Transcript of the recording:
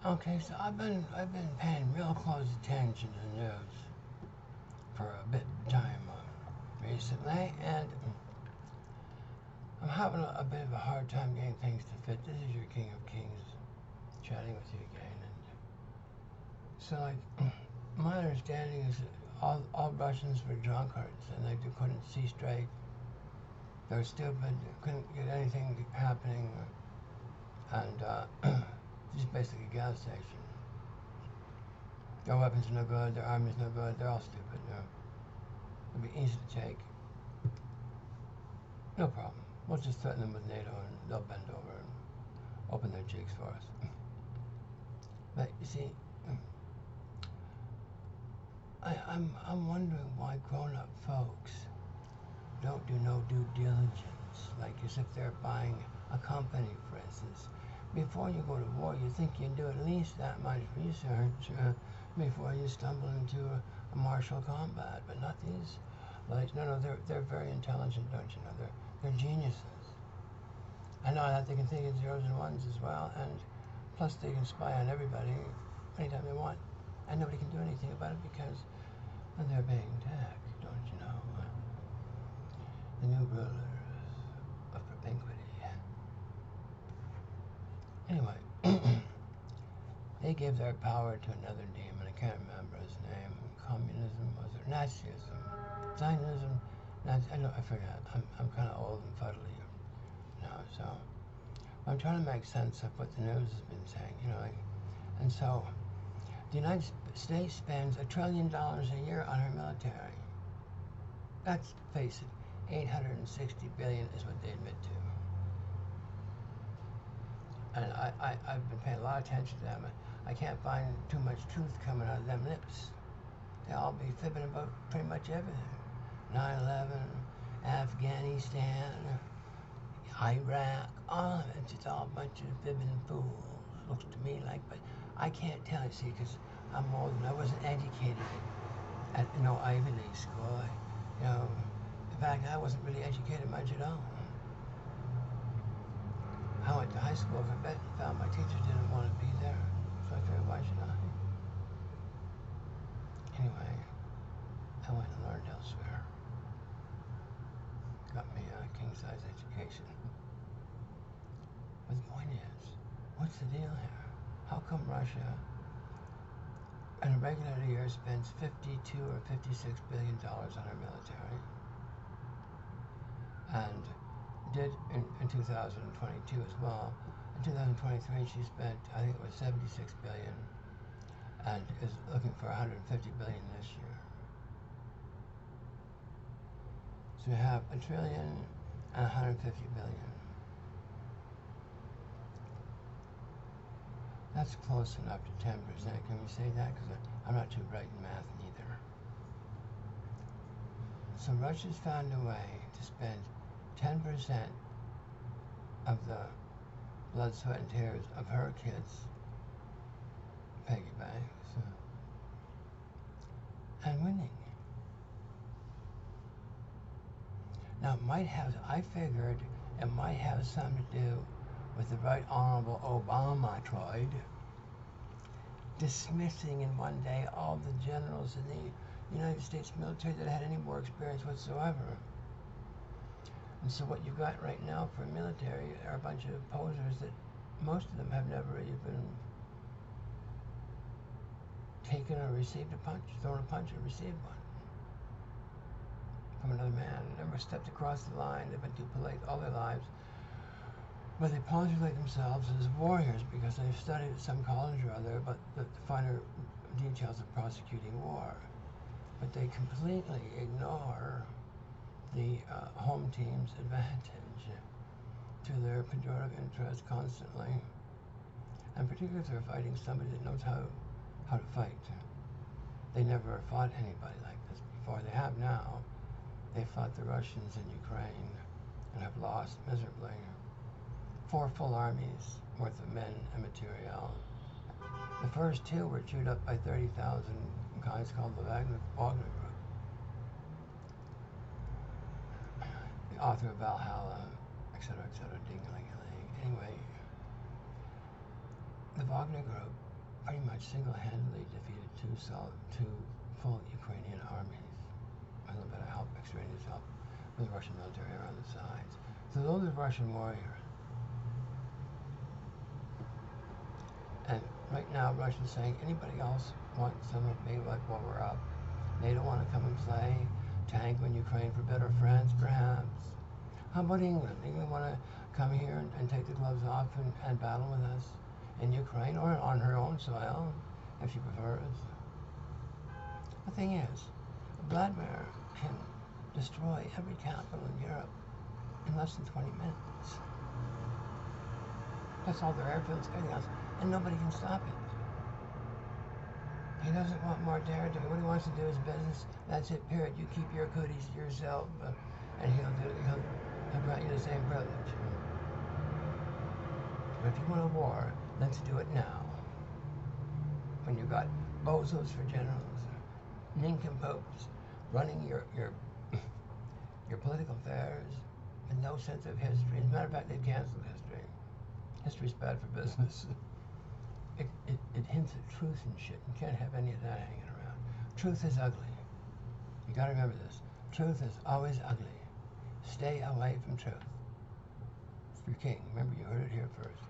Okay, so I've been paying real close attention to the news for a bit of time recently, and I'm having a bit of a hard time getting things to fit. This is your King of Kings chatting with you again, and so like my understanding is that all Russians were drunkards and they couldn't see straight. They were stupid, they couldn't get anything happening, and just basically a gas station. Their weapons are no good, their army's no good, they're all stupid. It'll be easy to take. No problem. We'll just threaten them with NATO and they'll bend over and open their cheeks for us. But you see, I'm wondering why grown-up folks don't do no due diligence, like as if they're buying a company, for instance. Before you go to war, you think you'd do at least that much research before you stumble into a martial combat, but not these. Like, no, they're very intelligent, don't you know? They're geniuses. I know that they can think in zeros and ones as well, and plus they can spy on everybody anytime they want, and nobody can do anything about it because they're being attacked, don't you know? The new rulers of propinquity. Anyway, they gave their power to another demon. I can't remember his name. Communism, was it? Nazism. Zionism. I forgot. I'm kind of old and fuddly now, so I'm trying to make sense of what the news has been saying, you know. And so the United States spends $1 trillion a year on her military. Let's face it, 860 billion is what they admit to. And I've been paying a lot of attention to them. I can't find too much truth coming out of them lips. They all be fibbing about pretty much everything. 9/11, Afghanistan, Iraq, all of it. It's all a bunch of fibbing fools, looks to me like. But I can't tell you, see, because I'm old and I wasn't educated at no Ivy League school. In fact, I wasn't really educated much at all. I went to high school for a bit and found my teachers didn't want to be there, so I figured, why should I? Anyway, I went and learned elsewhere. Got me a king-size education. But the point is, what's the deal here? How come Russia, in a regular year, spends 52 or 56 billion dollars on our military, and did in 2022 as well. In 2023, she spent, I think it was 76 billion, and is looking for 150 billion this year. So we have $1 trillion and 150 billion. That's close enough to 10%. Can we say that? Because I'm not too bright in math neither. So Russia's found a way to spend 10% of the blood, sweat, and tears of her kids' piggy banks and winning. Now, I figured it might have something to do with the Right Honorable Obama tried dismissing in one day all the generals in the United States military that had any war experience whatsoever. And so what you've got right now for military are a bunch of posers that most of them have never even taken or received a punch, thrown a punch or received one from another man. Never stepped across the line. They've been too polite all their lives. But they postulate themselves as warriors because they've studied at some college or other about the finer details of prosecuting war. But they completely ignore the home team's advantage to their pejorative interest constantly. And particularly if they're fighting somebody that knows how to fight. They never fought anybody like this before. They have now. They fought the Russians in Ukraine and have lost miserably. 4 full armies worth of men and material. The first 2 were chewed up by 30,000 guys called the Wagner Group. The author of Valhalla, etc., ding-a-ling-a-ling. Anyway, the Wagner Group pretty much single-handedly defeated two full Ukrainian armies. A little bit of help, extraneous help, with the Russian military around the sides. So those are Russian warriors. And right now, Russia's saying, anybody else want some of me, like while we're up? NATO want to come and play, tank on Ukraine for better friends, perhaps. How about England? England want to come here and take the gloves off and battle with us in Ukraine, or on her own soil, if she prefers. The thing is, Vladimir can destroy every capital in Europe in less than 20 minutes. That's all their airfields, everything else, and nobody can stop it. He doesn't want more territory. What he wants to do is business. That's it, period. You keep your goodies to yourself, and he'll grant you the same privilege. But if you want a war, let's do it now. When you've got bozos for generals, nincompoops running your political affairs with no sense of history. As a matter of fact, they've canceled history. History's bad for business. It hints at truth and shit. You can't have any of that hanging around. Truth is ugly. You gotta remember this. Truth is always ugly. Stay away from truth. It's your king. Remember, you heard it here first.